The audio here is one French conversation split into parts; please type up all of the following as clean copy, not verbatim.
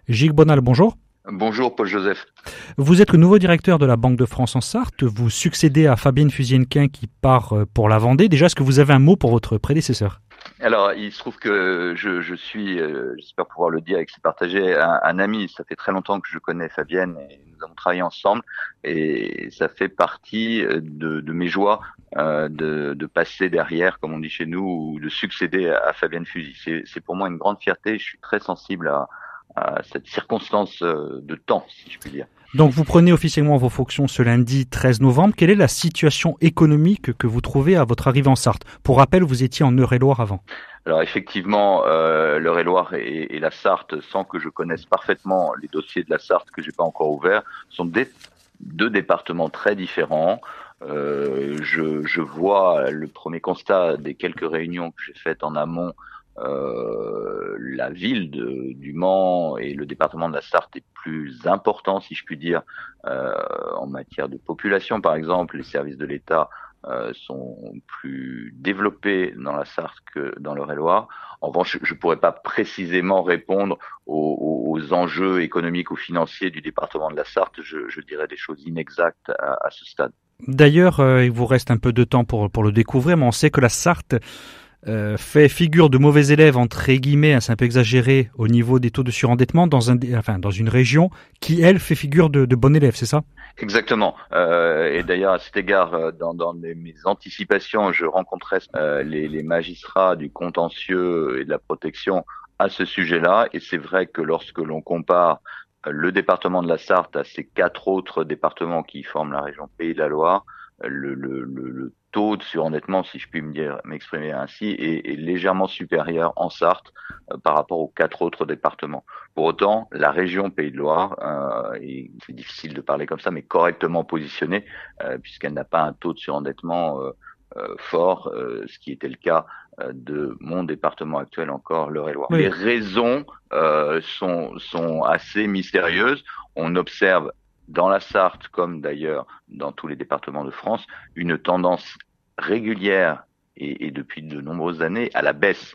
Gilles Bonal, bonjour. Bonjour Paul-Joseph. Vous êtes le nouveau directeur de la Banque de France en Sarthe. Vous succédez à Fabienne Fusienquin qui part pour la Vendée. Déjà, est-ce que vous avez un mot pour votre prédécesseur? Alors, il se trouve que je suis, j'espère pouvoir le dire et que c'est partagé, un ami. Ça fait très longtemps que je connais Fabienne et nous avons travaillé ensemble et ça fait partie de mes joies de passer derrière, comme on dit chez nous, ou de succéder à Fabienne Fusy. C'est pour moi une grande fierté. Je suis très sensible à cette circonstance de temps, si je puis dire. Donc, vous prenez officiellement vos fonctions ce lundi 13 novembre. Quelle est la situation économique que vous trouvez à votre arrivée en Sarthe? Pour rappel, vous étiez en Eure-et-Loir avant. Alors effectivement, l'Eure-et-Loir et la Sarthe, sans que je connaisse parfaitement les dossiers de la Sarthe que j'ai pas encore ouverts, sont deux départements très différents. Je vois le premier constat des quelques réunions que j'ai faites en amont. La ville du Mans et le département de la Sarthe est plus important, si je puis dire, en matière de population, par exemple. Les services de l'État sont plus développés dans la Sarthe que dans l'Eure-et-Loir. En revanche, je ne pourrais pas précisément répondre aux enjeux économiques ou financiers du département de la Sarthe. Je dirais des choses inexactes à ce stade. D'ailleurs, il vous reste un peu de temps pour le découvrir, mais on sait que la Sarthe fait figure de mauvais élève, entre guillemets, hein, c'est un peu exagéré, au niveau des taux de surendettement dans une région qui, elle, fait figure de bon élève, c'est ça? Exactement. Et d'ailleurs, à cet égard, dans mes anticipations, je rencontrais les magistrats du contentieux et de la protection à ce sujet-là. Et c'est vrai que lorsque l'on compare le département de la Sarthe à ces quatre autres départements qui forment la région Pays de la Loire, le taux de surendettement, si je puis m'exprimer ainsi, est légèrement supérieur en Sarthe par rapport aux quatre autres départements. Pour autant, la région Pays de Loire, et c'est difficile de parler comme ça, mais correctement positionnée, puisqu'elle n'a pas un taux de surendettement fort, ce qui était le cas de mon département actuel encore, l'Eure-et-Loire. Oui. Les raisons sont assez mystérieuses. On observe dans la Sarthe, comme d'ailleurs dans tous les départements de France, une tendance régulière et depuis de nombreuses années à la baisse.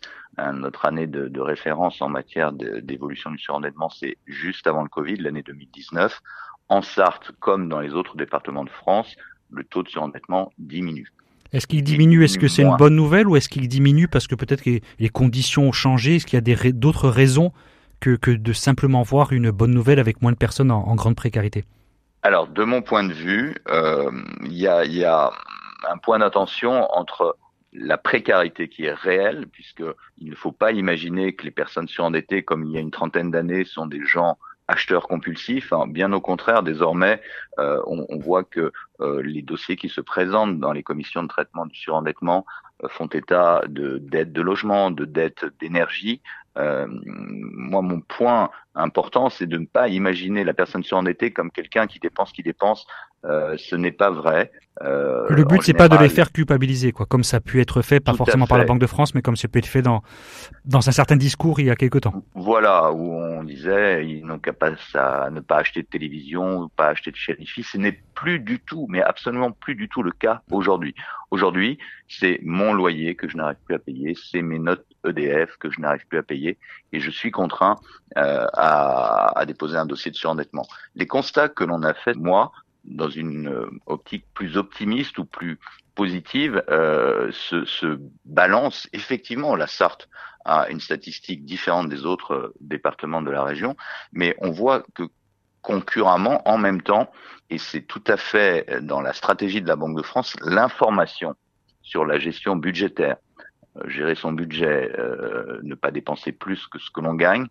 Notre année de référence en matière d'évolution du surendettement, c'est juste avant le Covid, l'année 2019. En Sarthe, comme dans les autres départements de France, le taux de surendettement diminue. Est-ce qu'il Et diminue? Est-ce diminue que c'est une moins. bonne nouvelle ou est-ce qu'il diminue parce que peut-être que les conditions ont changé? Est-ce qu'il y a d'autres raisons que de simplement voir une bonne nouvelle avec moins de personnes en grande précarité? Alors, de mon point de vue, il y a un point d'attention entre la précarité qui est réelle, puisque il ne faut pas imaginer que les personnes surendettées, comme il y a une trentaine d'années, sont des gens acheteurs compulsifs. Hein. Bien au contraire, désormais, on voit que les dossiers qui se présentent dans les commissions de traitement du surendettement font état de dettes de logement, de dettes d'énergie. Moi, mon point important, c'est de ne pas imaginer la personne surendettée comme quelqu'un qui dépense. Ce n'est pas vrai. Le En but, c'est pas de les général, faire culpabiliser, quoi, comme ça a pu être fait, pas tout à forcément par la fait. Banque de France, mais comme ça peut être fait dans un certain discours il y a quelque temps. Voilà, où on disait, ils n'ont qu'à pas à ne pas acheter de télévision, ou pas acheter de chaîne-IFI. Ce n'est plus du tout, mais absolument plus du tout le cas aujourd'hui. Aujourd'hui, c'est mon loyer que je n'arrive plus à payer, c'est mes notes EDF que je n'arrive plus à payer, et je suis contraint à déposer un dossier de surendettement. Les constats que l'on a fait, moi, dans une optique plus optimiste ou plus positive, se balance effectivement la Sarthe à une statistique différente des autres départements de la région, mais on voit que concurremment, en même temps, et c'est tout à fait dans la stratégie de la Banque de France, l'information sur la gestion budgétaire, gérer son budget, ne pas dépenser plus que ce que l'on gagne,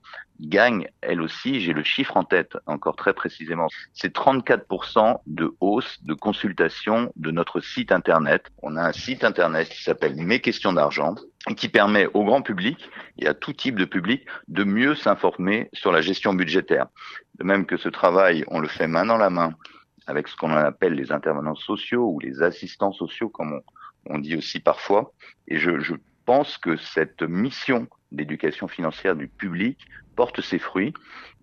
elle aussi, j'ai le chiffre en tête encore très précisément, c'est 34% de hausse de consultation de notre site internet. On a un site internet qui s'appelle Mes questions d'argent et qui permet au grand public et à tout type de public de mieux s'informer sur la gestion budgétaire. De même que ce travail, on le fait main dans la main avec ce qu'on appelle les intervenants sociaux ou les assistants sociaux, comme on dit aussi parfois. Et je pense que cette mission d'éducation financière du public porte ses fruits.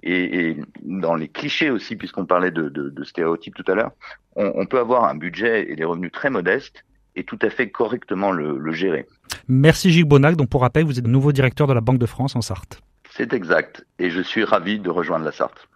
Et dans les clichés aussi, puisqu'on parlait de stéréotypes tout à l'heure, on peut avoir un budget et des revenus très modestes et tout à fait correctement le gérer. Merci Gilles Bonnac. Donc pour rappel, vous êtes nouveau directeur de la Banque de France en Sarthe. C'est exact. Et je suis ravi de rejoindre la Sarthe.